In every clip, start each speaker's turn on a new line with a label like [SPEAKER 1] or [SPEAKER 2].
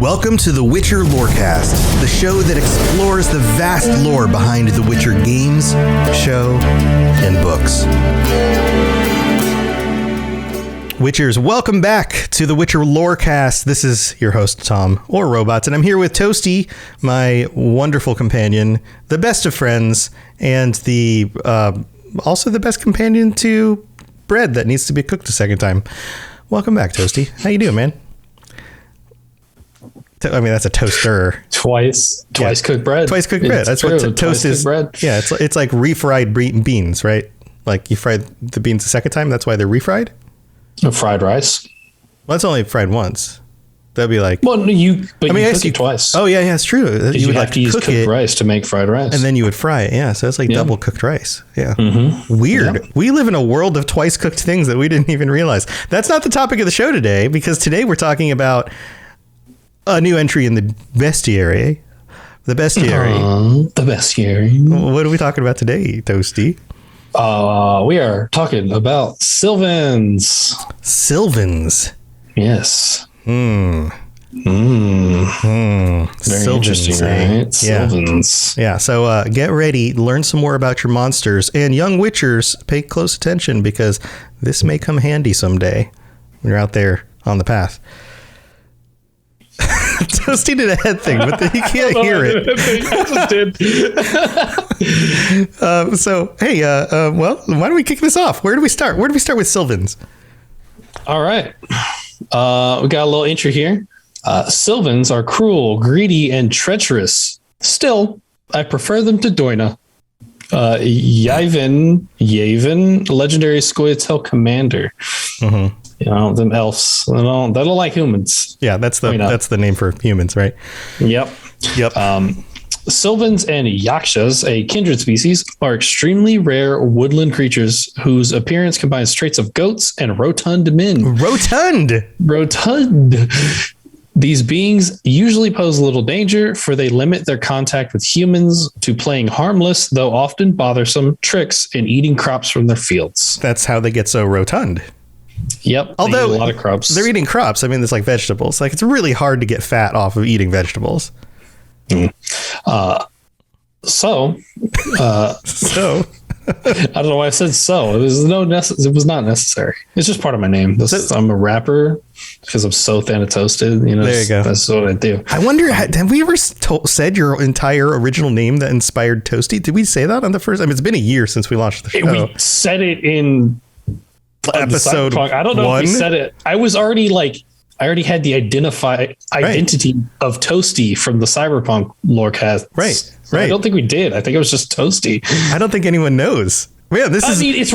[SPEAKER 1] Welcome to the Witcher Lorecast, the show that explores the vast lore behind the Witcher games, show, and books. Witchers, welcome back to the Witcher Lorecast. This is your host, Tom, or Robots, and I'm here with Toasty, my wonderful companion, the best of friends, and the also the best companion to bread that needs to be cooked a second time. Welcome back, Toasty. How you doing, man? I mean, that's a toaster.
[SPEAKER 2] Twice cooked bread.
[SPEAKER 1] Twice cooked bread. That's
[SPEAKER 2] true.
[SPEAKER 1] what toast is. Bread. Yeah, it's like refried beans, right? Like you fried the beans a second time. That's why they're refried.
[SPEAKER 2] Fried rice.
[SPEAKER 1] Well, that's only fried once. That'd be like.
[SPEAKER 2] Well, you cook it twice.
[SPEAKER 1] Oh yeah, it's true.
[SPEAKER 2] You would have to use cooked rice to make fried rice,
[SPEAKER 1] and then you would fry it. Yeah, so it's like double cooked rice. Yeah, weird. Yeah. We live in a world of twice cooked things that we didn't even realize. That's not the topic of the show today, because today we're talking about a new entry in the Bestiary. The Bestiary.
[SPEAKER 2] The Bestiary.
[SPEAKER 1] What are we talking about today, Toasty?
[SPEAKER 2] We are talking about Sylvans.
[SPEAKER 1] Sylvans.
[SPEAKER 2] Yes.
[SPEAKER 1] Very
[SPEAKER 2] Sylvans, interesting, right?
[SPEAKER 1] Yeah.
[SPEAKER 2] Sylvans.
[SPEAKER 1] Yeah. So get ready, learn some more about your monsters, and young Witchers, pay close attention, because this may come handy someday when you're out there on the path. Toasty did a head thing, but he can't hear it.
[SPEAKER 2] I just did.
[SPEAKER 1] So, hey, well, why don't we kick this off? Where do we start? Where do we start with Sylvans?
[SPEAKER 2] All right. We got a little intro here. Sylvans are cruel, greedy, and treacherous. Still, I prefer them to Doina. Yavin, legendary Scoia'tael commander. Mm-hmm. You know, them elves. They don't like humans.
[SPEAKER 1] Yeah, that's the name for humans, right?
[SPEAKER 2] Yep. Sylvans and Yakshas, a kindred species, are extremely rare woodland creatures whose appearance combines traits of goats and rotund men. Rotund. These beings usually pose little danger, for they limit their contact with humans to playing harmless, though often bothersome, tricks and eating crops from their fields.
[SPEAKER 1] That's how they get so rotund.
[SPEAKER 2] Yep.
[SPEAKER 1] Although
[SPEAKER 2] a lot of crops.
[SPEAKER 1] They're eating crops. I mean, it's like vegetables. Like, it's really hard to get fat off of eating vegetables.
[SPEAKER 2] So I don't know why I said so. It was not necessary. It's just part of my name. I'm a rapper because I'm so Thanatoasted. You know,
[SPEAKER 1] there you go.
[SPEAKER 2] That's what I do.
[SPEAKER 1] I wonder, have we ever said your entire original name that inspired Toasty? Did we say that on the first? I mean, it's been a year since we launched the show.
[SPEAKER 2] We said it in
[SPEAKER 1] episode.
[SPEAKER 2] I don't know 1? If we said it. I already had the identity of Toasty from the Cyberpunk Lorecast.
[SPEAKER 1] Right.
[SPEAKER 2] So I don't think we did. I think it was just Toasty.
[SPEAKER 1] I don't think anyone knows. Yeah, this is deep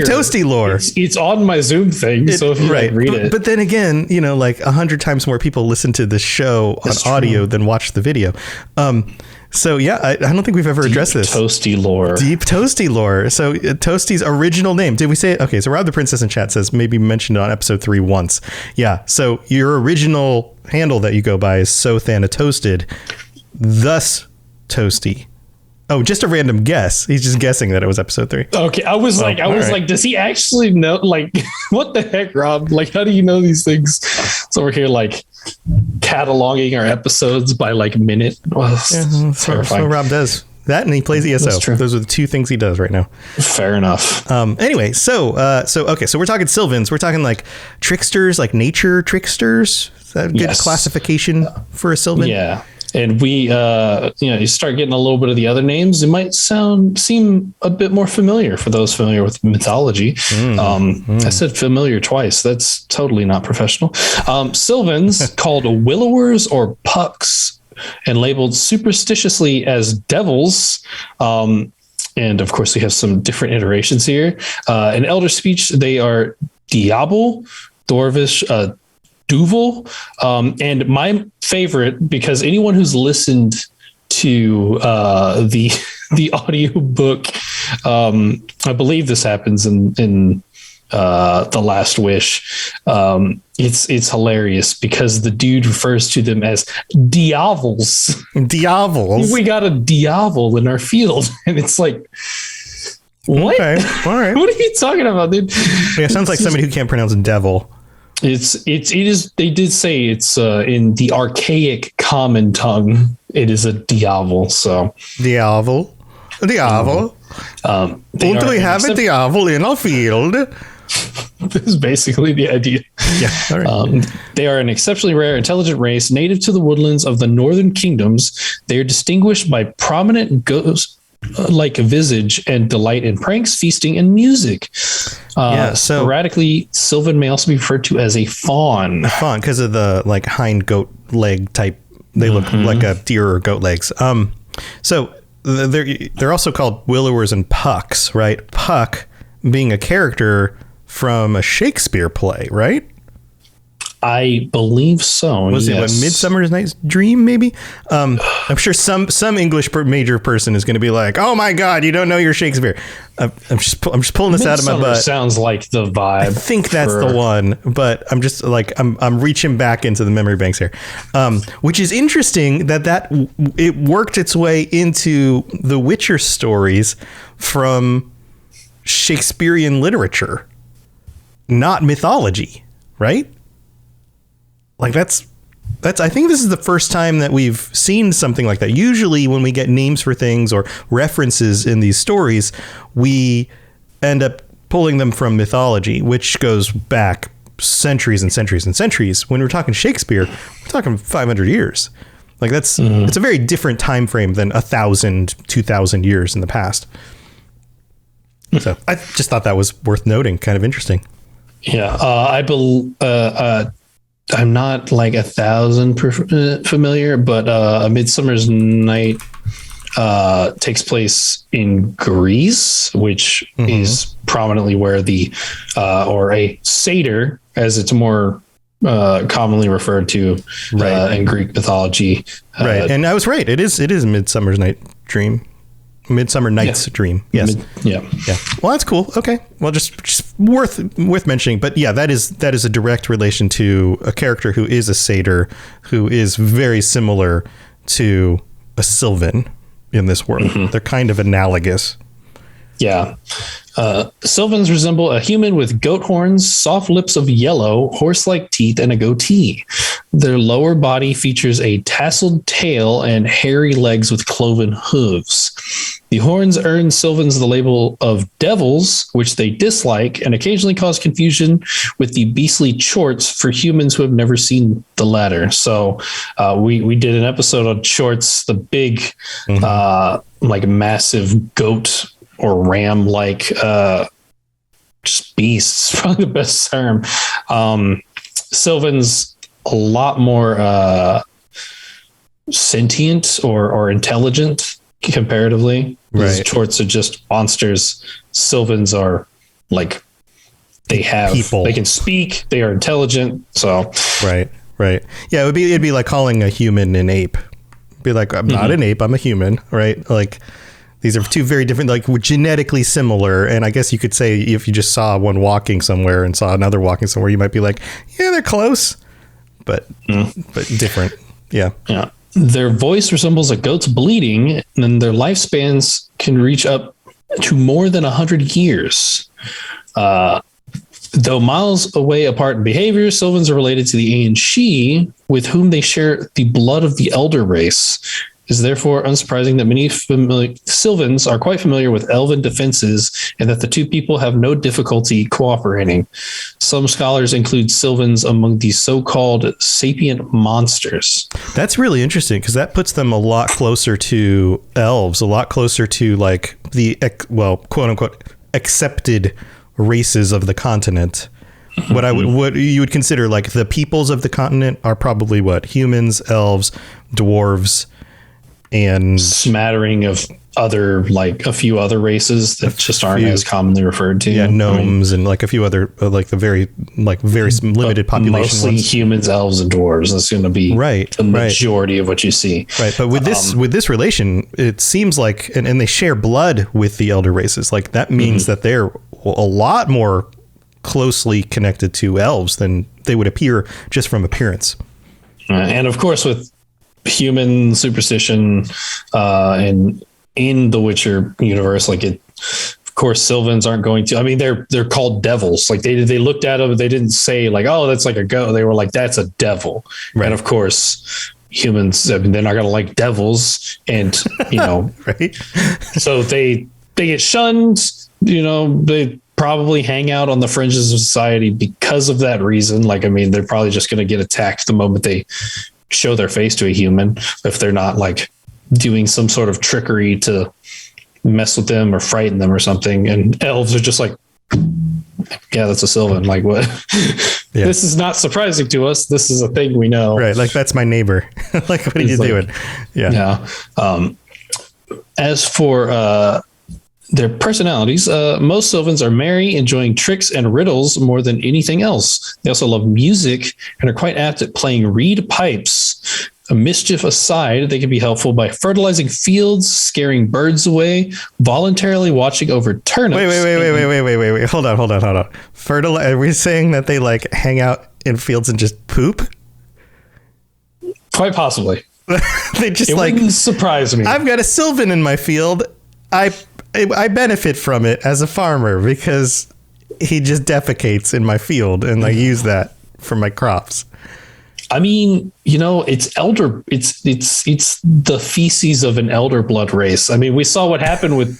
[SPEAKER 1] Toasty lore.
[SPEAKER 2] It's on my Zoom thing, so if you read it.
[SPEAKER 1] But then again, you know, like 100 times more people listen to this show on audio than watch the video. So yeah, I don't think we've ever addressed this.
[SPEAKER 2] Deep Toasty lore. So Toasty's original name. Did we say it? Okay, so Rob the Princess in chat says maybe mentioned it on episode 3 once. Yeah, so your original handle that you go by is So Thanatoasted, thus Toasty. Oh, just a random guess. He's just guessing that it was episode 3. Okay, I was like, does he actually know? Like, what the heck, Rob? Like, how do you know these things? So we're here, like, cataloging our episodes by like minute. Well,
[SPEAKER 1] that's what Rob does. That, and he plays ESO. Those are the 2 things he does right now.
[SPEAKER 2] Fair enough.
[SPEAKER 1] Anyway, so we're talking Sylvans. We're talking like tricksters, like nature tricksters. Is that a good classification for a Sylvan?
[SPEAKER 2] Yeah. And we, you start getting a little bit of the other names. It might seem a bit more familiar for those familiar with mythology. I said familiar twice. That's totally not professional. Sylvans, called willowers or pucks, and labeled superstitiously as devils. And of course, we have some different iterations here. In Elder Speech, they are Diabol, Dorvish, Duvel, and my favorite, because anyone who's listened to the audiobook, I believe this happens in The Last Wish. It's hilarious because the dude refers to them as diavels.
[SPEAKER 1] Diavels.
[SPEAKER 2] We got a diavel in our field, and it's like, what?
[SPEAKER 1] Okay. All right.
[SPEAKER 2] What are you talking about, dude?
[SPEAKER 1] Yeah, it sounds like somebody who can't pronounce devil.
[SPEAKER 2] It is. They did say it's in the archaic common tongue. It is a diavel. So
[SPEAKER 1] diavel. Don't we have a diavel in our field?
[SPEAKER 2] This is basically the idea.
[SPEAKER 1] Yeah. All right.
[SPEAKER 2] They are an exceptionally rare, intelligent race native to the woodlands of the northern kingdoms. They are distinguished by prominent ghost like visage and delight in pranks, feasting, and music. Sporadically, Sylvan may also be referred to as a fawn.
[SPEAKER 1] A fawn, because of the like hind goat leg type. They look like a deer or goat legs. So they're also called willowers and pucks, right? Puck being a character from a Shakespeare play, right?
[SPEAKER 2] I believe so.
[SPEAKER 1] Was it Midsummer Night's Dream? Maybe. I'm sure some English major person is going to be like, "Oh my God, you don't know your Shakespeare." I'm just pulling this out of my butt.
[SPEAKER 2] Sounds like the vibe.
[SPEAKER 1] I think that's the one, but I'm just like I'm reaching back into the memory banks here, which is interesting that it worked its way into the Witcher stories from Shakespearean literature, not mythology, right? Like that's I think this is the first time that we've seen something like that. Usually when we get names for things or references in these stories, we end up pulling them from mythology, which goes back centuries and centuries and centuries. When we're talking Shakespeare, we're talking 500 years. Like it's a very different time frame than 1,000, 2,000 years in the past. So I just thought that was worth noting. Kind of interesting.
[SPEAKER 2] Yeah. I'm not like 1,000% familiar, but A Midsummer's Night takes place in Greece, which is prominently where or a satyr, as it's more commonly referred to in Greek mythology.
[SPEAKER 1] Right. And I was right. It is Midsummer's Night Dream. Midsummer Night's Dream. Yes.
[SPEAKER 2] Yeah.
[SPEAKER 1] Well, that's cool. Okay. Well, just worth mentioning. But yeah, that is a direct relation to a character who is a satyr, who is very similar to a Sylvan in this world. They're kind of analogous.
[SPEAKER 2] Yeah. Sylvans resemble a human with goat horns, soft lips of yellow, horse-like teeth, and a goatee. Their lower body features a tasseled tail and hairy legs with cloven hooves. The horns earn Sylvans the label of devils, which they dislike, and occasionally cause confusion with the beastly chorts for humans who have never seen the latter. So we did an episode on chorts, the big, like massive goat or ram like just beasts, probably the best term. Sylvan's a lot more sentient or intelligent comparatively. Right. Chorts are just monsters. Sylvans are like they have people. They can speak, they are intelligent. So
[SPEAKER 1] right. Yeah, it'd be like calling a human an ape. It'd be like, I'm not an ape, I'm a human, right? Like these are two very different, like genetically similar. And I guess you could say if you just saw one walking somewhere and saw another walking somewhere, you might be like, yeah, they're close, but different. Yeah.
[SPEAKER 2] Their voice resembles a goat's bleating, and their lifespans can reach up to more than 100 years. Though miles away apart in behavior, Sylvans are related to the Aen-Shi, with whom they share the blood of the elder race. It is therefore unsurprising that many Sylvans are quite familiar with elven defenses and that the two people have no difficulty cooperating. Some scholars include Sylvans among the so-called sapient monsters.
[SPEAKER 1] That's really interesting because that puts them a lot closer to elves, a lot closer to like the, quote unquote, accepted races of the continent. What you would consider like the peoples of the continent are probably what? Humans, elves, dwarves, and
[SPEAKER 2] smattering of other, like a few other races that just aren't as commonly referred to.
[SPEAKER 1] Yeah, gnomes and like a few other, like the very limited population.
[SPEAKER 2] Mostly ones. Humans, elves, and dwarves. That's going to be the majority of what you see.
[SPEAKER 1] Right, but with this relation, it seems like, and they share blood with the elder races. Like that means that they're a lot more closely connected to elves than they would appear just from appearance.
[SPEAKER 2] And of course, with human superstition and in the Witcher universe, like it Of course, Sylvans aren't going to. I mean, they're called devils. Like they looked at them, they didn't say like, oh, that's like a goat. They were like, that's a devil. Right. And of course, humans, I mean, they're not going to like devils, and
[SPEAKER 1] right.
[SPEAKER 2] So they get shunned. They probably hang out on the fringes of society because of that reason. Like, I mean, they're probably just going to get attacked the moment they show their face to a human, if they're not like doing some sort of trickery to mess with them or frighten them or something. And elves are just like, yeah, that's a Sylvan. Like, what? Yeah. This is not surprising to us. This is a thing we know.
[SPEAKER 1] Right. Like, that's my neighbor. Like, what are you doing?
[SPEAKER 2] Yeah. As for their personalities, most Sylvans are merry, enjoying tricks and riddles more than anything else. They also love music and are quite apt at playing reed pipes. A mischief aside, they can be helpful by fertilizing fields, scaring birds away, voluntarily watching over turnips.
[SPEAKER 1] Wait. Hold on. Are we saying that they like hang out in fields and just poop?
[SPEAKER 2] Quite possibly.
[SPEAKER 1] They just
[SPEAKER 2] it wouldn't surprise me.
[SPEAKER 1] I've got a Sylvan in my field. I benefit from it as a farmer because he just defecates in my field, and I use that for my crops.
[SPEAKER 2] I mean, it's the feces of an elder blood race. I mean, we saw what happened with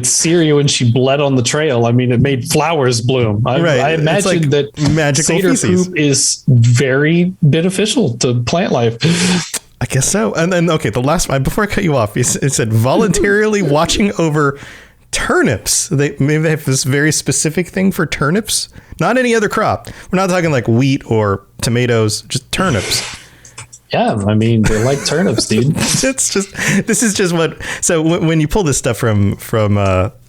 [SPEAKER 2] Syria when she bled on the trail. I mean, it made flowers bloom. I imagine that magical satyr poop is very beneficial to plant life.
[SPEAKER 1] I guess so. And then, okay, the last one, before I cut you off, it said voluntarily watching over turnips. Maybe they have this very specific thing for turnips, not any other crop. We're not talking like wheat or tomatoes, just turnips.
[SPEAKER 2] Yeah, I mean, they like turnips, dude.
[SPEAKER 1] This is just what. So when you pull this stuff from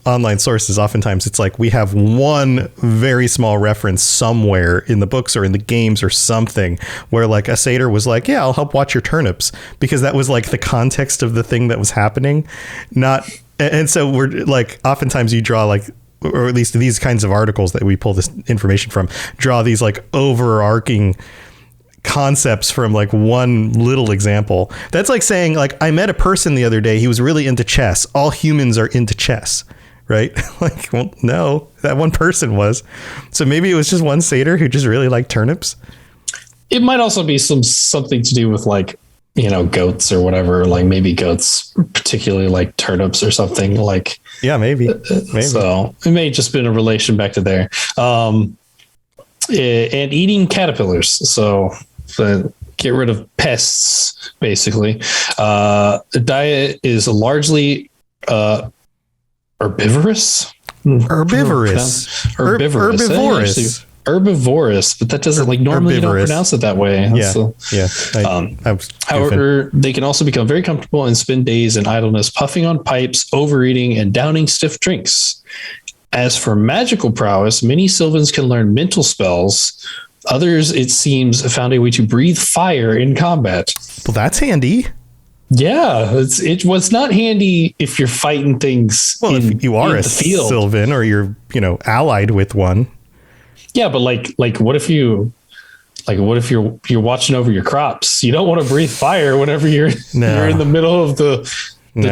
[SPEAKER 1] online sources, oftentimes it's like we have one very small reference somewhere in the books or in the games or something where like a satyr was like, yeah, I'll help watch your turnips, because that was like the context of the thing that was happening. And so we're like, oftentimes you draw like, or at least these kinds of articles that we pull this information from, draw these like overarching concepts from like one little example. That's like saying like, I met a person the other day, he was really into chess. All humans are into chess, right? Like, well, no, that one person was. So maybe it was just one satyr who just really liked turnips.
[SPEAKER 2] It might also be something to do with like, goats or whatever, like maybe goats particularly like turnips or something like.
[SPEAKER 1] Yeah, maybe.
[SPEAKER 2] So it may have just been a relation back to there. And eating caterpillars. So get rid of pests, basically. The diet is largely herbivorous. Herbivorous, but that doesn't like normally you don't pronounce it that way. However, they can also become very comfortable and spend days in idleness, puffing on pipes, overeating, and downing stiff drinks. As for magical prowess, many Sylvans can learn mental spells. Others, it seems, found a way to breathe fire in combat.
[SPEAKER 1] Well, that's handy.
[SPEAKER 2] Yeah, it was not handy if you're fighting things.
[SPEAKER 1] Well, if you are a Sylvan or you're, allied with one.
[SPEAKER 2] Yeah, but like what if you're watching over your crops? You don't want to breathe fire whenever you're in the middle of the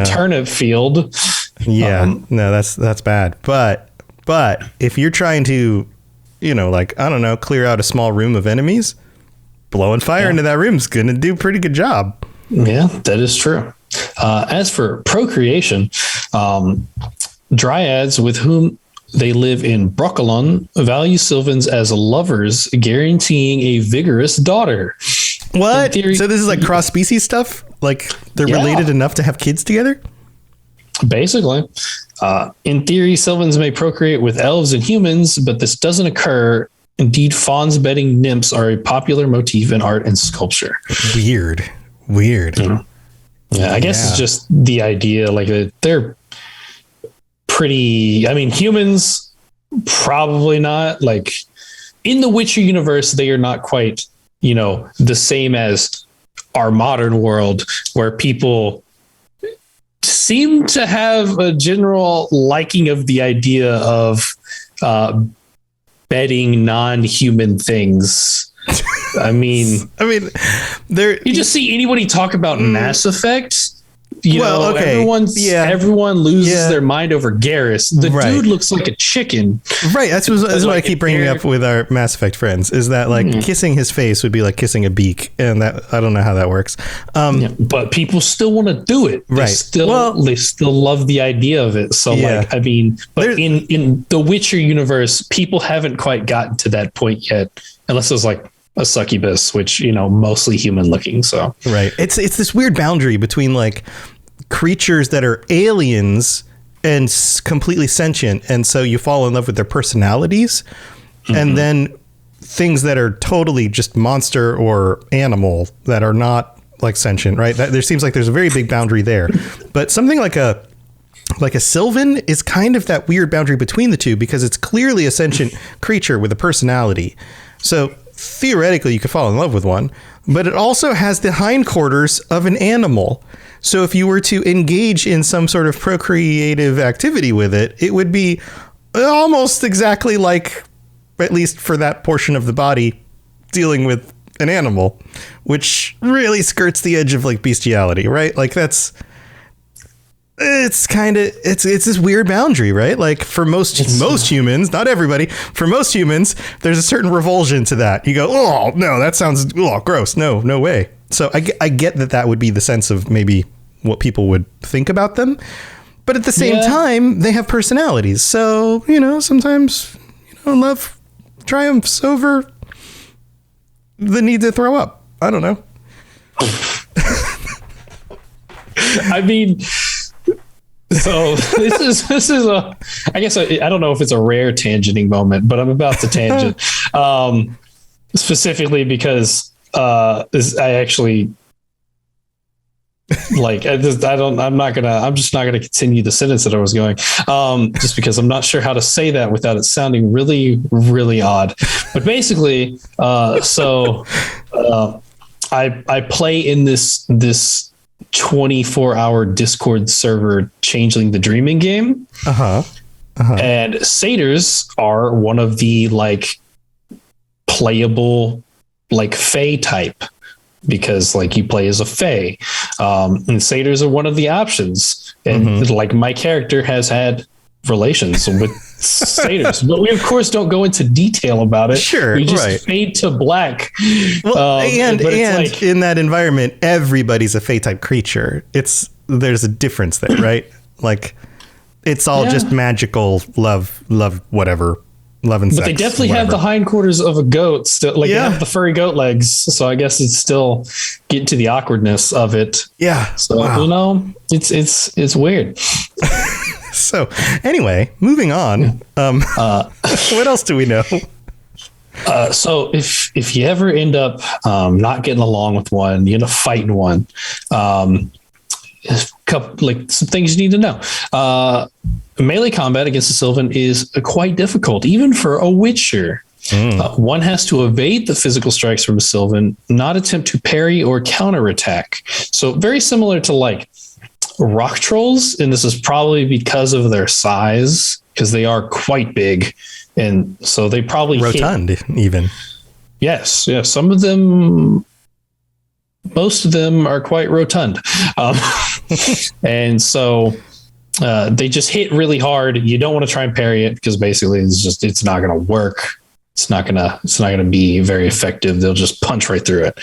[SPEAKER 2] turnip field.
[SPEAKER 1] Yeah, no, that's bad. But if you're trying to, clear out a small room of enemies, blowing fire into that room is going to do a pretty good job.
[SPEAKER 2] Yeah, that is true. As for procreation, dryads with whom they live in Broccolon value Sylvans as lovers, guaranteeing a vigorous daughter.
[SPEAKER 1] What? So this is like cross-species stuff? Like they're related enough to have kids together?
[SPEAKER 2] Basically. In theory, Sylvans may procreate with elves and humans, but this doesn't occur. Indeed, fawns bedding nymphs are a popular motif in art and sculpture.
[SPEAKER 1] Weird.
[SPEAKER 2] Yeah, I guess it's just the idea, like they're pretty, I mean, humans probably not, like in the Witcher universe, they are not quite, the same as our modern world, where people seem to have a general liking of the idea of bedding non-human things. I mean,
[SPEAKER 1] there.
[SPEAKER 2] You just see anybody talk about Mass Effect. everyone loses their mind over Garrus. The dude looks like a chicken.
[SPEAKER 1] Right. That's what I keep bringing up with our Mass Effect friends, is that like kissing his face would be like kissing a beak, and that I don't know how that works.
[SPEAKER 2] But people still want to do it. They still love the idea of it. So like, I mean, but in the Witcher universe, people haven't quite gotten to that point yet, unless it's like a succubus, which, you know, mostly human looking. So
[SPEAKER 1] right. It's this weird boundary between like creatures that are aliens and completely sentient, and so you fall in love with their personalities, and then things that are totally just monster or animal that are not like sentient, right? There seems like there's a very big boundary there. But something like a Sylvan is kind of that weird boundary between the two, because it's clearly a sentient creature with a personality. So theoretically you could fall in love with one, but it also has the hindquarters of an animal. So if you were to engage in some sort of procreative activity with it, it would be almost exactly like, at least for that portion of the body, dealing with an animal, which really skirts the edge of like bestiality, right? Like it's this weird boundary, right? Like for most humans, not everybody, for most humans, there's a certain revulsion to that. You go, oh no, that sounds gross. No way. So I get that would be the sense of maybe what people would think about them, but at the same time, they have personalities. So, you know, sometimes, you know, love triumphs over the need to throw up. I don't know.
[SPEAKER 2] I mean, so this is a, I guess I don't know if it's a rare tangenting moment, but I'm about to tangent, specifically because I actually like, I'm just not gonna continue the sentence that I was going, just because I'm not sure how to say that without it sounding really, really odd. But basically, I play in this 24-hour Discord server, Changeling the Dreaming game. And satyrs are one of the like playable like fae type, because like you play as a fae, and satyrs are one of the options, and like my character has had relations with satyrs, but we of course don't go into detail about it.
[SPEAKER 1] Sure,
[SPEAKER 2] we just fade to black.
[SPEAKER 1] Well, and like, in that environment, everybody's a fae type creature. There's a difference there, right? Like it's all just magical love, whatever. Love and sex,
[SPEAKER 2] but they definitely have the hindquarters of a goat still, like they have the furry goat legs, so I guess it's still getting to the awkwardness of it. You know, it's weird.
[SPEAKER 1] So anyway, moving on. What else do we know?
[SPEAKER 2] So if you ever end up not getting along with one, you end up fighting one, some things you need to know. Melee combat against a Sylvan is quite difficult, even for a Witcher. One has to evade the physical strikes from a Sylvan, not attempt to parry or counterattack. So very similar to like rock trolls, and this is probably because of their size, because they are quite big, and so they probably
[SPEAKER 1] rotund even.
[SPEAKER 2] Yes, some of them. Most of them are quite rotund, and so they just hit really hard. You don't want to try and parry it, because basically it's not going to work. It's not going to be very effective. They'll just punch right through it.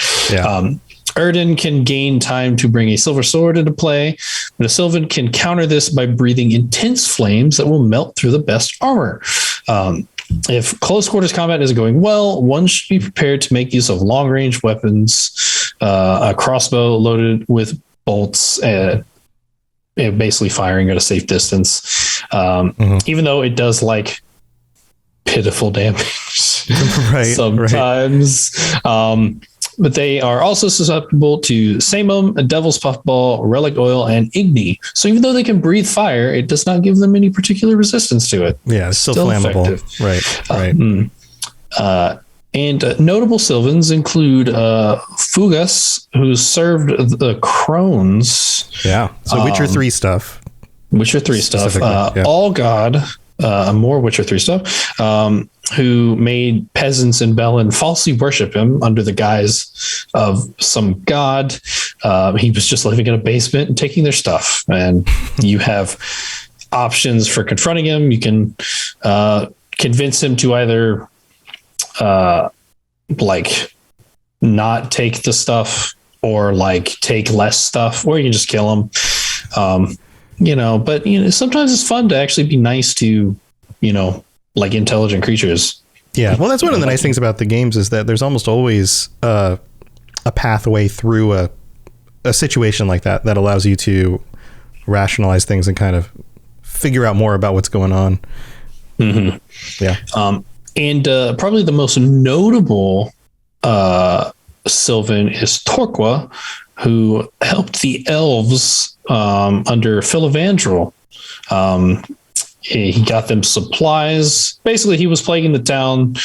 [SPEAKER 2] Erden can gain time to bring a silver sword into play, but a Sylvan can counter this by breathing intense flames that will melt through the best armor. If close quarters combat isn't going well, one should be prepared to make use of long range weapons, a crossbow loaded with bolts, basically firing at a safe distance. Even though it does like pitiful damage sometimes. But they are also susceptible to Samum, Devil's Puffball, Relic Oil, and Igni. So even though they can breathe fire, it does not give them any particular resistance to it.
[SPEAKER 1] Yeah, it's still flammable.
[SPEAKER 2] Effective. Right. And notable Sylvans include Fugas, who served the Crones.
[SPEAKER 1] Yeah, so Witcher 3 stuff.
[SPEAKER 2] Witcher 3 stuff. All God, more Witcher 3 stuff, who made peasants in Bellin falsely worship him under the guise of some god. He was just living in a basement and taking their stuff. And you have options for confronting him. You can convince him to either like not take the stuff or like take less stuff, or you can just kill him. But sometimes it's fun to actually be nice to, like intelligent creatures.
[SPEAKER 1] Yeah. Well, that's one of the nice things about the games is that there's almost always a pathway through a situation like that allows you to rationalize things and kind of figure out more about what's going on.
[SPEAKER 2] Mm-hmm.
[SPEAKER 1] Yeah.
[SPEAKER 2] And probably the most notable Sylvan is Torqua, who helped the elves under Philivandrel. He got them supplies. Basically, he was plaguing the town,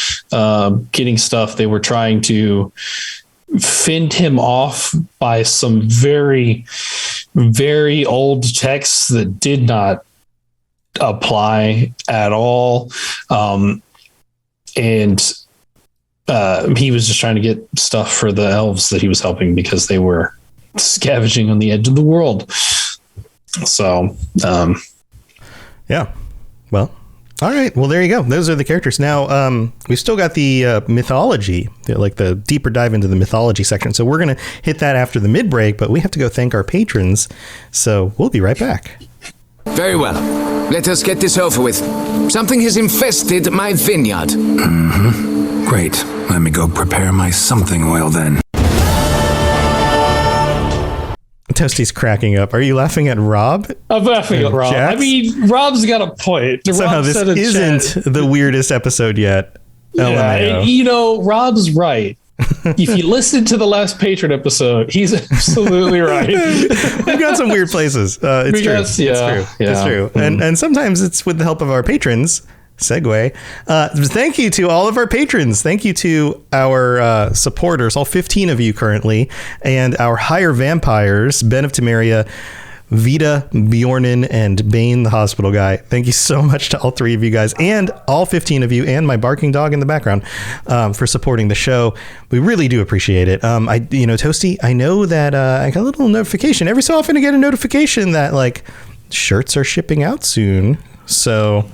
[SPEAKER 2] getting stuff. They were trying to fend him off by some very, very old texts that did not apply at all. And he was just trying to get stuff for the elves that he was helping because they were scavenging on the edge of the world. So,
[SPEAKER 1] yeah. Well, all right. Well, there you go. Those are the characters. Now, we've still got the mythology, like the deeper dive into the mythology section. So we're going to hit that after the mid-break, but we have to go thank our patrons. So we'll be right back.
[SPEAKER 3] Very well. Let us get this over with. Something has infested my vineyard.
[SPEAKER 4] Mm-hmm. Great. Let me go prepare my something oil then.
[SPEAKER 1] Toasty's cracking up. Are you laughing at Rob?
[SPEAKER 2] I'm laughing at Rob.
[SPEAKER 1] Jax?
[SPEAKER 2] I mean, Rob's got a point.
[SPEAKER 1] Somehow
[SPEAKER 2] Rob
[SPEAKER 1] this
[SPEAKER 2] said in
[SPEAKER 1] isn't
[SPEAKER 2] chat.
[SPEAKER 1] the weirdest episode yet.
[SPEAKER 2] Yeah, Rob's right. If you listen to the last patron episode, he's absolutely right.
[SPEAKER 1] We've got some weird places. It's true. It's true. Mm-hmm. And sometimes it's with the help of our patrons. Segue. Thank you to all of our patrons. Thank you to our supporters, all 15 of you currently, and our higher vampires, Ben of Temeria, Vita, Bjornen, and Bane, the hospital guy. Thank you so much to all 3 of you guys and all 15 of you and my barking dog in the background for supporting the show. We really do appreciate it. Toasty, I know that I got a little notification. Every so often I get a notification that like shirts are shipping out soon. So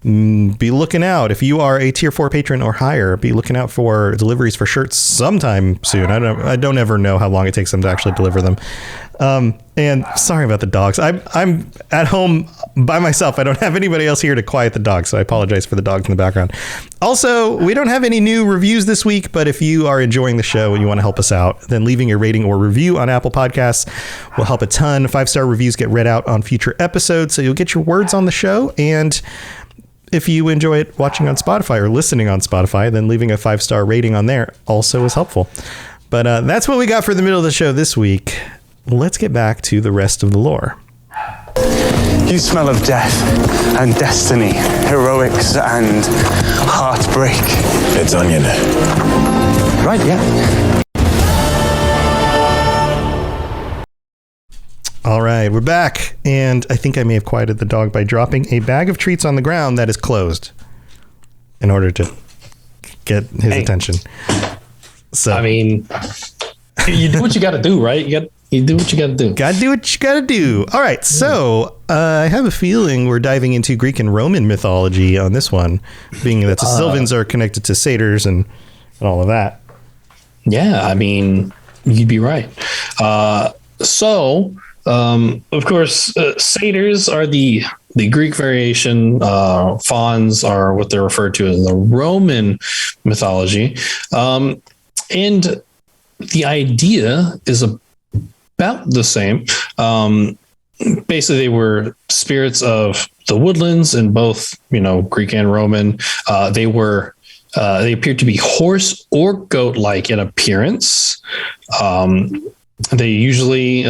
[SPEAKER 1] be looking out. If you are a tier 4 patron or higher, be looking out for deliveries for shirts sometime soon. I don't ever know how long it takes them to actually deliver them. And sorry about the dogs. I'm at home by myself. I don't have anybody else here to quiet the dogs, so I apologize for the dogs in the background. Also, we don't have any new reviews this week, but if you are enjoying the show and you want to help us out, then leaving a rating or review on Apple Podcasts will help a ton. 5-star reviews get read out on future episodes, so you'll get your words on the show. And if you enjoy it watching on Spotify or listening on Spotify, then leaving a 5-star rating on there also is helpful. But that's what we got for the middle of the show this week. Let's get back to the rest of the lore.
[SPEAKER 5] You smell of death and destiny, heroics and heartbreak.
[SPEAKER 4] It's onion.
[SPEAKER 5] Right, yeah.
[SPEAKER 1] All right, we're back. And I think I may have quieted the dog by dropping a bag of treats on the ground that is closed in order to get his attention. So
[SPEAKER 2] I mean, you do what you got to do, right? You do what you got to do.
[SPEAKER 1] Got to do what you got to do. All right, so I have a feeling we're diving into Greek and Roman mythology on this one, being that the Sylvans are connected to satyrs and all of that.
[SPEAKER 2] Yeah, I mean, you'd be right. Of course, satyrs are the Greek variation. Fauns are what they're referred to in the Roman mythology. And the idea is about the same. Basically, they were spirits of the woodlands in both, Greek and Roman. They appeared to be horse or goat-like in appearance. They usually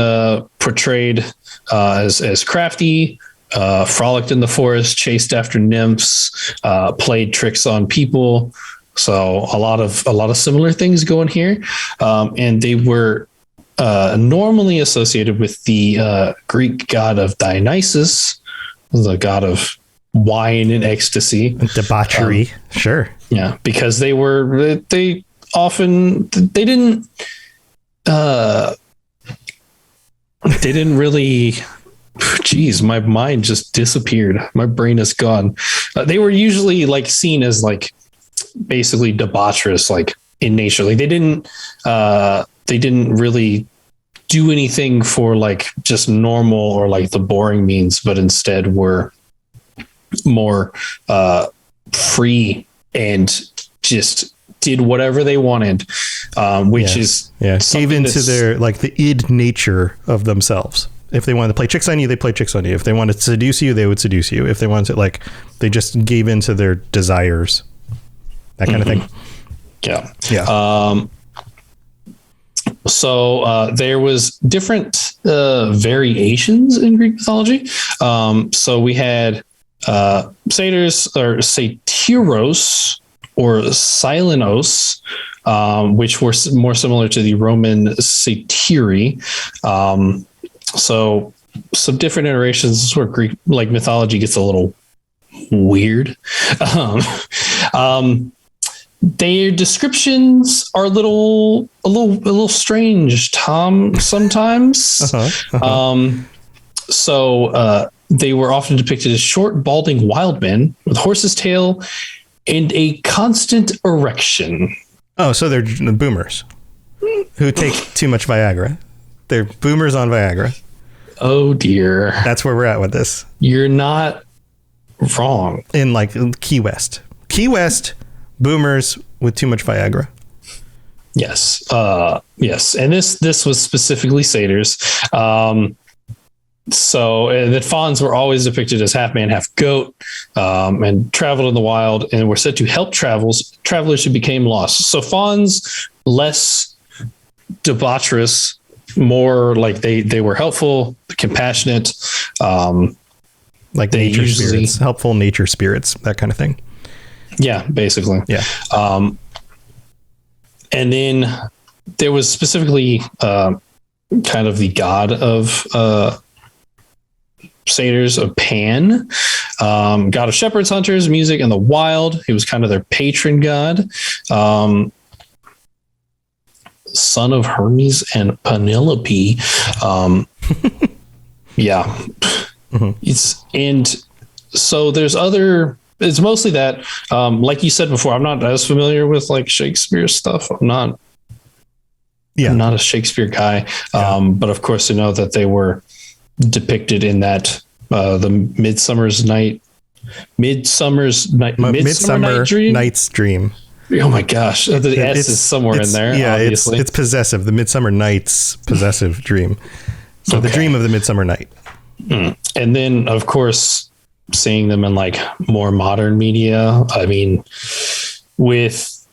[SPEAKER 2] portrayed as crafty, frolicked in the forest, chased after nymphs, played tricks on people. So a lot of similar things going here, and they were normally associated with the Greek god of Dionysus, the god of wine and ecstasy,
[SPEAKER 1] Debauchery, sure.
[SPEAKER 2] Yeah, because they didn't they didn't really. Geez, my mind just disappeared. My brain is gone. They were usually like seen as like basically debaucherous, like in nature. Like they didn't really do anything for like just normal or like the boring means, but instead were more free and just did whatever they wanted, which is
[SPEAKER 1] gave into their like the id nature of themselves. If they wanted to play tricks on you, they play tricks on you. If they wanted to seduce you, they would seduce you. If they wanted to, like, they just gave into their desires, that kind of thing.
[SPEAKER 2] Yeah. So there was different variations in Greek mythology. So we had satyrs or satyros or Silenos, which were more similar to the Roman satyri. So some different iterations. This is where Greek like mythology gets a little weird. Their descriptions are a little strange, Tom, sometimes. So they were often depicted as short, balding wild men with horse's tail and a constant erection.
[SPEAKER 1] Oh, so they're boomers who take too much Viagra. They're boomers on Viagra.
[SPEAKER 2] Oh, dear.
[SPEAKER 1] That's where we're at with this.
[SPEAKER 2] You're not wrong.
[SPEAKER 1] In like Key West. Key West, boomers with too much Viagra.
[SPEAKER 2] Yes. Yes. And this was specifically satyrs. So the fauns were always depicted as half man, half goat, and traveled in the wild and were said to help travelers who became lost. So fauns, less debaucherous, more like they were helpful, compassionate,
[SPEAKER 1] like
[SPEAKER 2] they
[SPEAKER 1] nature
[SPEAKER 2] usually,
[SPEAKER 1] spirits, helpful nature spirits, that kind of thing.
[SPEAKER 2] Yeah, basically.
[SPEAKER 1] Yeah.
[SPEAKER 2] And then there was specifically kind of the god of satyrs, of Pan, god of shepherds, hunters, music, and the wild. He was kind of their patron god. Son of Hermes and Penelope. Yeah. Mm-hmm. And so there's it's mostly that, like you said before, I'm not as familiar with like Shakespeare stuff. I'm not a Shakespeare guy. But of course, I know that they were depicted in that, the Midsummer Night's Dream. Oh my gosh. The S is somewhere in there.
[SPEAKER 1] Yeah,
[SPEAKER 2] obviously.
[SPEAKER 1] it's possessive. The Midsummer Night's possessive dream. So the dream of the Midsummer Night.
[SPEAKER 2] And then, of course, seeing them in like more modern media. I mean, with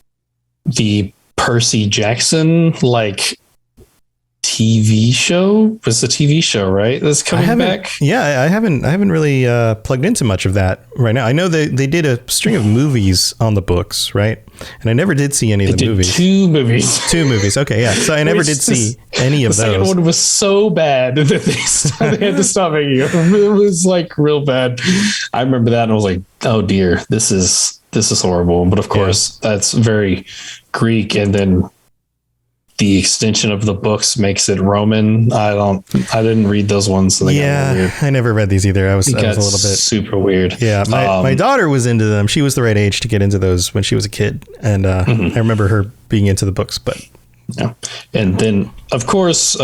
[SPEAKER 2] the Percy Jackson, like TV show, it's a TV show, right? That's coming back.
[SPEAKER 1] Yeah, I haven't really plugged into much of that right now. I know they did a string of movies on the books, right? And I never did see any of the movies.
[SPEAKER 2] Two movies.
[SPEAKER 1] Okay, yeah. So I never did see any of those. The
[SPEAKER 2] second one was so bad that they had to stop making it. It was like real bad. I remember that and I was like, oh dear, this is horrible. But of course, that's very Greek, and then the extension of the books makes it Roman. I didn't read those ones. So
[SPEAKER 1] I never read these either. I was a little bit
[SPEAKER 2] super weird.
[SPEAKER 1] Yeah. My daughter was into them. She was the right age to get into those when she was a kid. And I remember her being into the books, but
[SPEAKER 2] yeah. And then of course,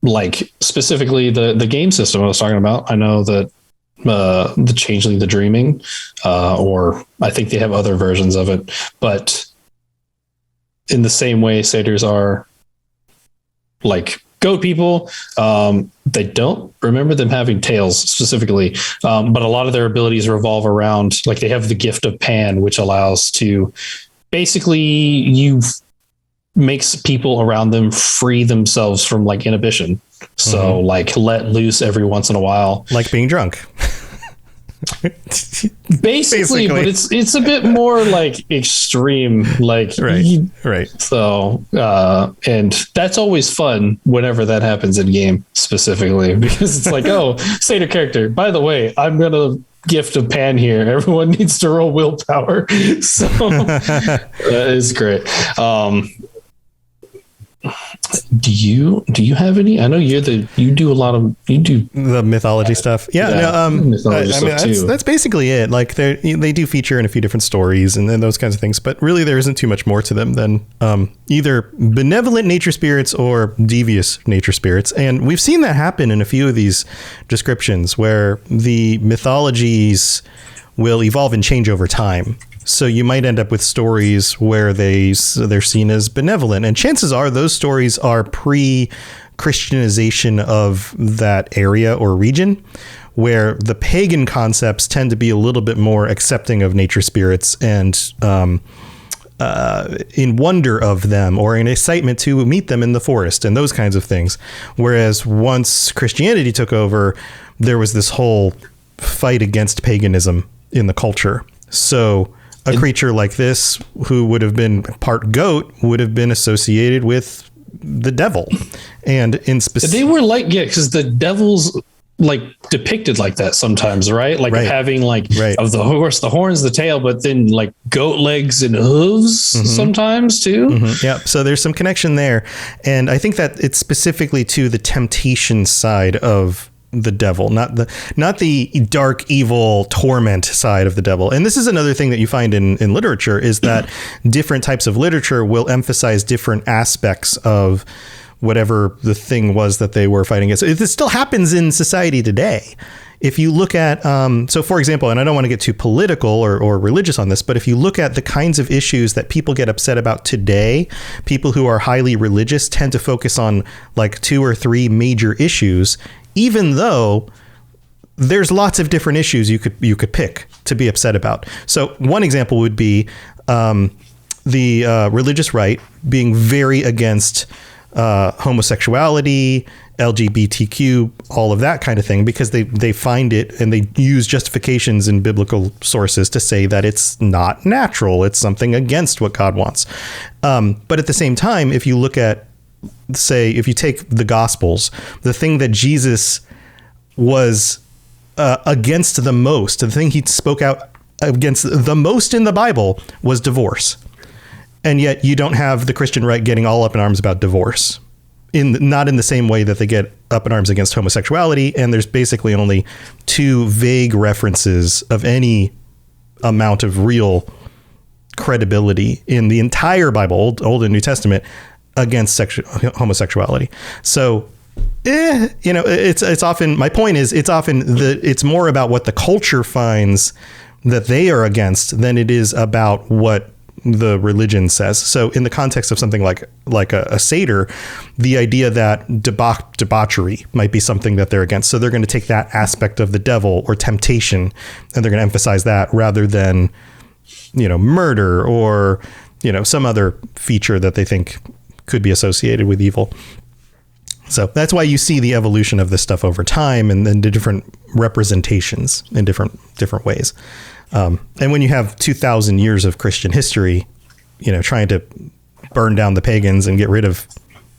[SPEAKER 2] like specifically the game system I was talking about, I know that the Changeling, the Dreaming, or I think they have other versions of it, but in the same way, satyrs are like goat people. They don't remember them having tails specifically, but a lot of their abilities revolve around, like they have the gift of Pan, which allows to basically makes people around them free themselves from like inhibition. So like let loose every once in a while.
[SPEAKER 1] Like being drunk.
[SPEAKER 2] Basically, but it's a bit more like extreme, like
[SPEAKER 1] right.
[SPEAKER 2] So and that's always fun whenever that happens in game specifically, because it's like, oh, satyr character, by the way, I'm gonna gift of Pan here, everyone needs to roll willpower. So that is great. do you have any? I know you do
[SPEAKER 1] the mythology stuff. That's basically it. Like they do feature in a few different stories and those kinds of things, but really there isn't too much more to them than either benevolent nature spirits or devious nature spirits. And we've seen that happen in a few of these descriptions where the mythologies will evolve and change over time. So you might end up with stories where they're seen as benevolent, and chances are those stories are pre-Christianization of that area or region, where the pagan concepts tend to be a little bit more accepting of nature spirits and in wonder of them or in excitement to meet them in the forest and those kinds of things. Whereas once Christianity took over, there was this whole fight against paganism in the culture. So a creature like this, who would have been part goat, would have been associated with the devil. And in specific,
[SPEAKER 2] they were like, because the devil's like depicted like that sometimes, right? Like having of the horse, the horns, the tail, but then like goat legs and hooves sometimes too.
[SPEAKER 1] Yeah. So there's some connection there. And I think that it's specifically to the temptation side of the devil, not the dark, evil torment side of the devil. And this is another thing that you find in literature, is that different types of literature will emphasize different aspects of whatever the thing was that they were fighting against. This still happens in society today. If you look at, so for example, and I don't want to get too political or religious on this, but if you look at the kinds of issues that people get upset about today, people who are highly religious tend to focus on like 2 or 3 major issues, even though there's lots of different issues you could pick to be upset about. So one example would be the religious right being very against homosexuality, LGBTQ, all of that kind of thing, because they find it and they use justifications in biblical sources to say that it's not natural. It's something against what God wants. But at the same time, if you look at, say, if you take the Gospels, the thing that Jesus was against the most, the thing he spoke out against the most in the Bible was divorce. And yet you don't have the Christian right getting all up in arms about divorce, not in the same way that they get up in arms against homosexuality. And there's basically only 2 vague references of any amount of real credibility in the entire Bible, Old and New Testament, against homosexuality. So, it's often, my point is, it's more about what the culture finds that they are against than it is about what the religion says. So in the context of something like a Seder, the idea that debauchery might be something that they're against. So they're going to take that aspect of the devil or temptation, and they're going to emphasize that rather than, murder or, some other feature that they think could be associated with evil. So that's why you see the evolution of this stuff over time and then the different representations in different ways. And when you have 2,000 years of Christian history, trying to burn down the pagans and get rid of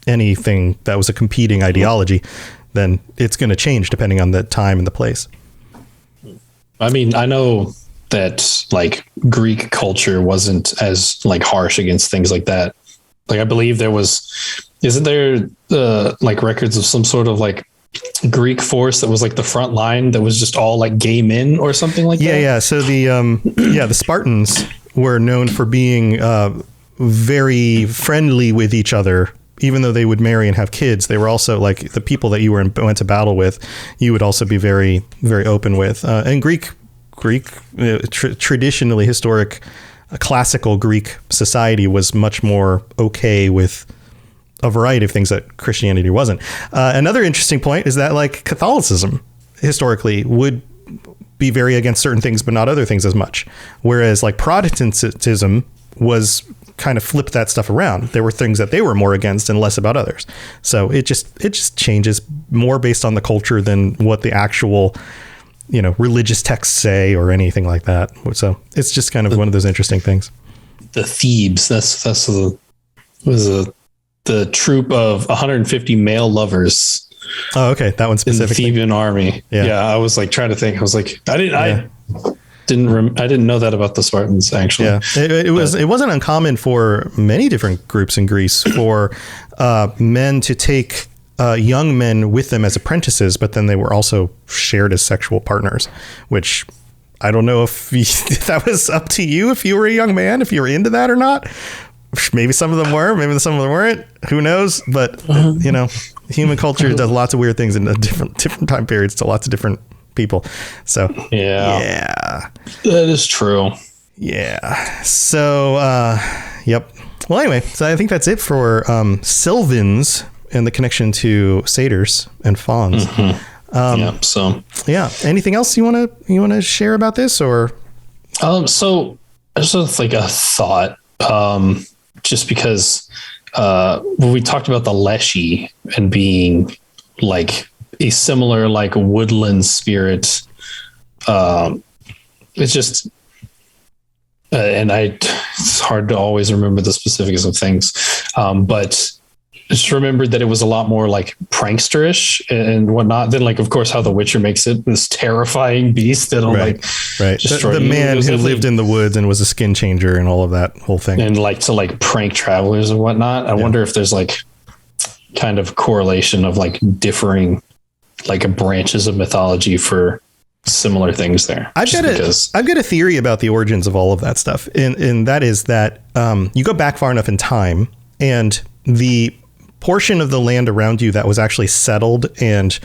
[SPEAKER 1] anything that was a competing ideology, then it's going to change depending on the time and the place.
[SPEAKER 2] I mean, I know that like Greek culture wasn't as like harsh against things like that. Like I believe isn't there like records of some sort of like Greek force that was like the front line that was just all like gay men or something like that?
[SPEAKER 1] Yeah. So the Spartans were known for being very friendly with each other. Even though they would marry and have kids, they were also like the people that you went to battle with, you would also be very, very open with. And Greek traditionally historic classical Greek society was much more okay with a variety of things that Christianity wasn't. Another interesting point is that like Catholicism historically would be very against certain things, but not other things as much. Whereas like Protestantism was kind of flipped that stuff around. There were things that they were more against and less about others. So it just changes more based on the culture than what the actual, religious texts say or anything like that. So it's just kind of one of those interesting things.
[SPEAKER 2] The Thebes, that's the troop of 150 male lovers.
[SPEAKER 1] Oh, okay. That one specifically.
[SPEAKER 2] In the Theban army. Yeah. I was like trying to think. I was like, I didn't know that about the Spartans, actually.
[SPEAKER 1] Yeah, it wasn't uncommon for many different groups in Greece for men to take young men with them as apprentices, but then they were also shared as sexual partners, which I don't know if that was up to you, if you were a young man, if you were into that or not. Maybe some of them were, maybe some of them weren't. Who knows? But you know, human culture does lots of weird things in different time periods to lots of different people. So yeah,
[SPEAKER 2] that is true.
[SPEAKER 1] Yeah. So yep. Well, anyway, so I think that's it for Sylvans and the connection to satyrs and fauns.
[SPEAKER 2] So
[SPEAKER 1] anything else you want to share about this, or
[SPEAKER 2] so it's like a thought, just because when we talked about the Leshy and being like a similar like woodland spirit, it's just it's hard to always remember the specifics of things, but just remembered that it was a lot more like prankster-ish and whatnot than like, of course, how The Witcher makes it this terrifying beast that'll
[SPEAKER 1] right. The man who lived in the woods and was a skin changer and all of that whole thing,
[SPEAKER 2] and like to like prank travelers and whatnot. I wonder if there's like kind of correlation of like differing like branches of mythology for similar things there. I've got
[SPEAKER 1] a theory about the origins of all of that stuff, and that is that you go back far enough in time, and the portion of the land around you that was actually settled and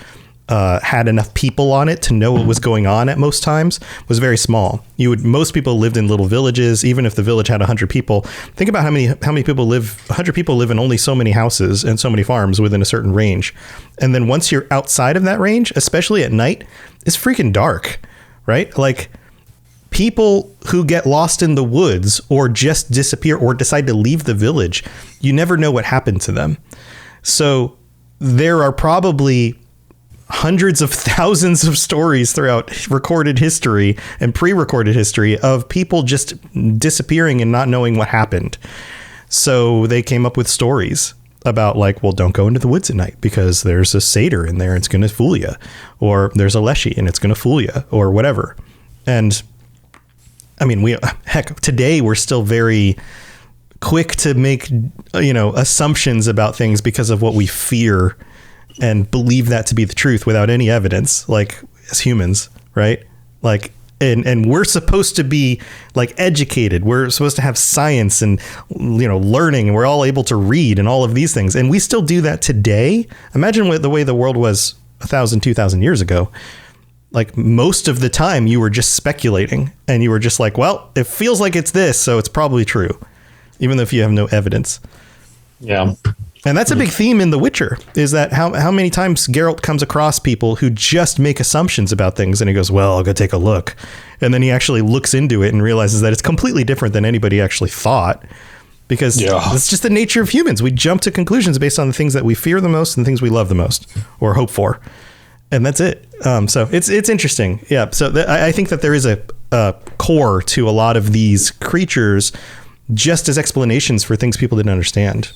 [SPEAKER 1] had enough people on it to know what was going on at most times was very small. Most people lived in little villages, even if the village had 100 people. Think about how many people live. 100 people live in only so many houses and so many farms within a certain range. And then once you're outside of that range, especially at night, it's freaking dark, right? Like, people who get lost in the woods or just disappear or decide to leave the village, you never know what happened to them. So there are probably hundreds of thousands of stories throughout recorded history and pre-recorded history of people just disappearing and not knowing what happened. So they came up with stories about like, well, don't go into the woods at night because there's a satyr in there and it's going to fool you, or there's a leshy and it's going to fool you, or whatever. And I mean, today we're still very quick to make, assumptions about things because of what we fear and believe that to be the truth without any evidence, like as humans, right? Like, and we're supposed to be like educated. We're supposed to have science and, learning, and we're all able to read and all of these things. And we still do that today. Imagine the way the world was 1,000, 2,000 years ago. Like, most of the time you were just speculating and you were just like, well, it feels like it's this, so it's probably true, even if you have no evidence.
[SPEAKER 2] Yeah.
[SPEAKER 1] And that's a big theme in The Witcher, is that how many times Geralt comes across people who just make assumptions about things, and he goes, well, I'll go take a look. And then he actually looks into it and realizes that it's completely different than anybody actually thought, because it's just the nature of humans. We jump to conclusions based on the things that we fear the most and things we love the most or hope for. And that's it. So it's interesting. Yeah. So I think that there is a core to a lot of these creatures just as explanations for things people didn't understand,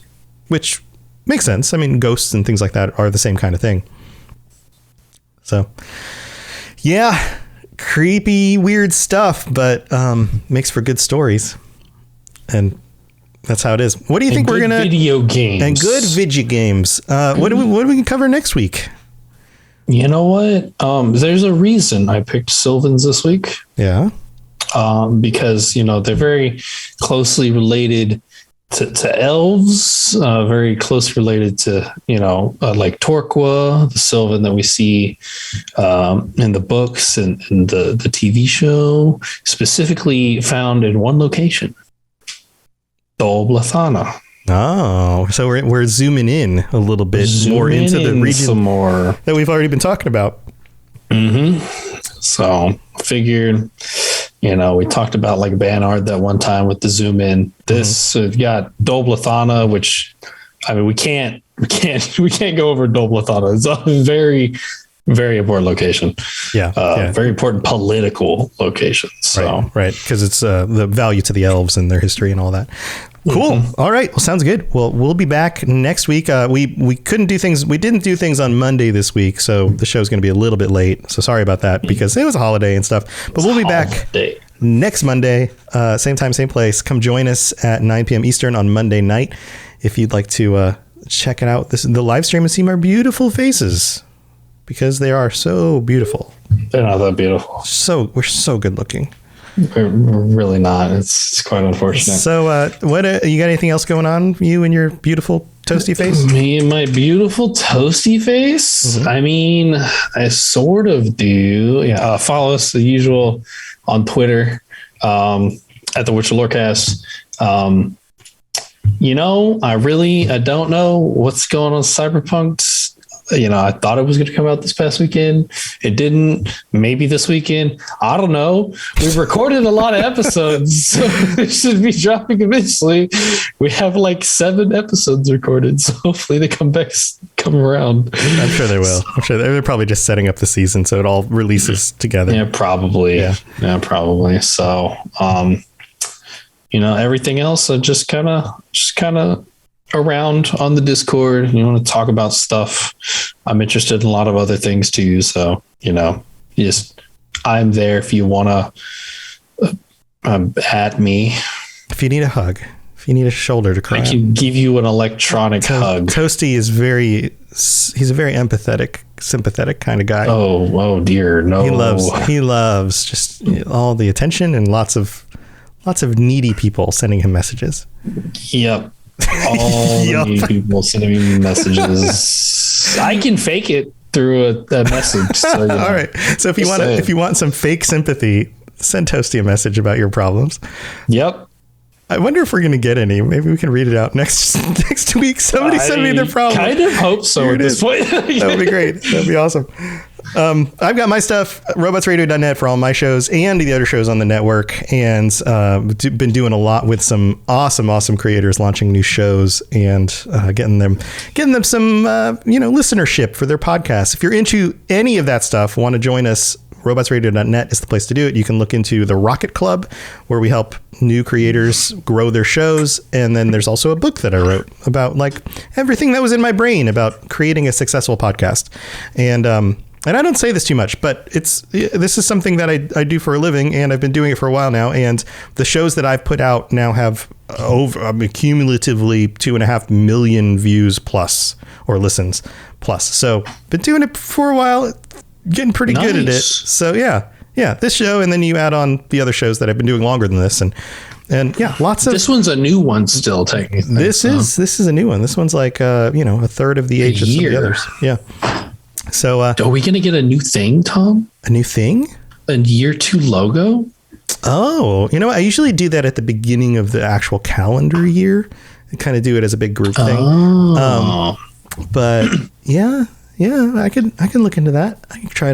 [SPEAKER 1] which makes sense. I mean, ghosts and things like that are the same kind of thing. So, yeah, creepy, weird stuff, but makes for good stories. And that's how it is. What do you think we're going to...
[SPEAKER 2] video games.
[SPEAKER 1] And good video games. What do we cover next week?
[SPEAKER 2] You know what? There's a reason I picked Sylvans this week.
[SPEAKER 1] Yeah.
[SPEAKER 2] Because, they're very closely related to elves, very close related to, like Torqua, the Sylvan that we see in the books and the TV show, specifically found in one location, Dolblathana.
[SPEAKER 1] Oh, so we're zooming in a little bit more into the region that we've already been talking about.
[SPEAKER 2] Mm-hmm. So figured, we talked about like Banard that one time with the zoom in. This got Dolblathana, which, I mean, we can't go over Dolblathana. It's a very, very important location. Yeah. Very important political location. So
[SPEAKER 1] right. Because it's the value to the elves and their history and all that. Cool. All right. Well, sounds good. Well, we'll be back next week. We couldn't do things. We didn't do things on Monday this week, so the show's going to be a little bit late. So sorry about that because it was a holiday and stuff. But we'll be back next Monday, same time, same place. Come join us at 9 p.m. Eastern on Monday night if you'd like to check it out. The live stream and see my beautiful faces because they are so beautiful.
[SPEAKER 2] They're not that beautiful.
[SPEAKER 1] We're so good looking.
[SPEAKER 2] We're really not. It's quite unfortunate.
[SPEAKER 1] So, what you got? Anything else going on? You and your beautiful toasty face?
[SPEAKER 2] Me and my beautiful toasty face. I mean, I sort of do. Yeah. Follow us the usual on Twitter at the Witcher Lorecast. I don't know what's going on Cyberpunk. I thought it was going to come out this past weekend. It didn't. Maybe this weekend. I don't know. We've recorded a lot of episodes, so it should be dropping eventually. We have like 7 episodes recorded, so hopefully they come around.
[SPEAKER 1] I'm sure they will. I'm sure they're probably just setting up the season so it all releases together.
[SPEAKER 2] Yeah, probably. Yeah, probably. So, everything else, I just kind of around on the Discord. You want to talk about stuff. I'm interested in a lot of other things too. So, I'm there if you want to at me.
[SPEAKER 1] If you need a hug, if you need a shoulder to cry,
[SPEAKER 2] I can give you an electronic hug.
[SPEAKER 1] Toasty is he's a very empathetic, sympathetic kind of guy.
[SPEAKER 2] Oh dear. No.
[SPEAKER 1] He loves just all the attention and lots of needy people sending him messages.
[SPEAKER 2] Yep. All the people sending me messages. I can fake it through a message. So,
[SPEAKER 1] all right. So if you want some fake sympathy, send Toasty a message about your problems.
[SPEAKER 2] Yep.
[SPEAKER 1] I wonder if we're going to get any. Maybe we can read it out next week. Somebody send me their problem.
[SPEAKER 2] Kind of hope so at this point.
[SPEAKER 1] That would be great. That'd be awesome. I've got my stuff, robotsradio.net for all my shows and the other shows on the network, and been doing a lot with some awesome creators launching new shows and getting them some listenership for their podcasts. If you're into any of that stuff, want to join us, robotsradio.net is the place to do it. You can look into the Rocket Club, where we help new creators grow their shows. And then there's also a book that I wrote about like everything that was in my brain about creating a successful podcast. And I don't say this too much, but this is something that I do for a living, and I've been doing it for a while now. And the shows that I've put out now have cumulatively 2.5 million views plus, or listens plus. So been doing it for a while, getting pretty good at it. So yeah, this show, and then you add on the other shows that I've been doing longer than this, and yeah, lots of.
[SPEAKER 2] This one's a new one still, technically.
[SPEAKER 1] This is a new one. This one's like a third of the age of some of the others. Yeah. So
[SPEAKER 2] are we going to get a new thing, Tom?
[SPEAKER 1] A new thing?
[SPEAKER 2] A year 2 logo?
[SPEAKER 1] Oh, I usually do that at the beginning of the actual calendar year. I kind of do it as a big group thing.
[SPEAKER 2] Oh.
[SPEAKER 1] But yeah, I can look into that. I can try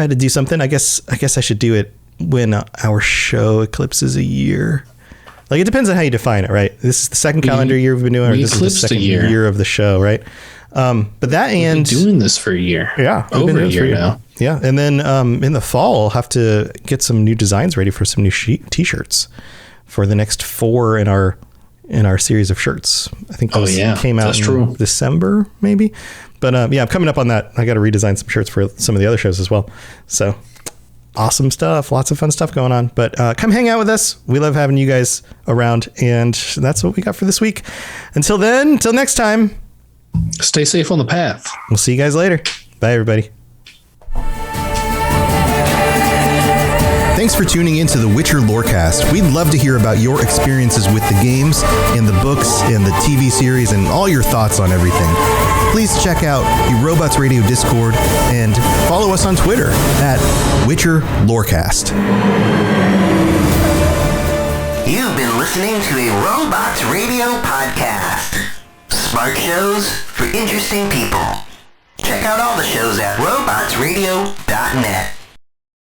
[SPEAKER 1] to do something. I guess I should do it when our show eclipses a year. Like, it depends on how you define it, right? This is the second calendar year we've been doing, or this is the second year of the show, right? But that
[SPEAKER 2] we've been doing this for a year.
[SPEAKER 1] Yeah.
[SPEAKER 2] Over a year now.
[SPEAKER 1] Yeah. And then in the fall, I'll have to get some new designs ready for some new t-shirts for the next 4 in our series of shirts. I think those came out in December, maybe. But I'm coming up on that. I got to redesign some shirts for some of the other shows as well. So awesome stuff. Lots of fun stuff going on. But come hang out with us. We love having you guys around. And that's what we got for this week. Until next time.
[SPEAKER 2] Stay safe on the path.
[SPEAKER 1] We'll see you guys later. Bye, everybody. Thanks for tuning into the Witcher Lorecast. We'd love to hear about your experiences with the games and the books and the TV series and all your thoughts on everything. Please check out the Robots Radio Discord and follow us on Twitter at Witcher Lorecast.
[SPEAKER 6] You've been listening to a Robots Radio podcast. Smart shows for interesting people. Check out all the shows at robotsradio.net.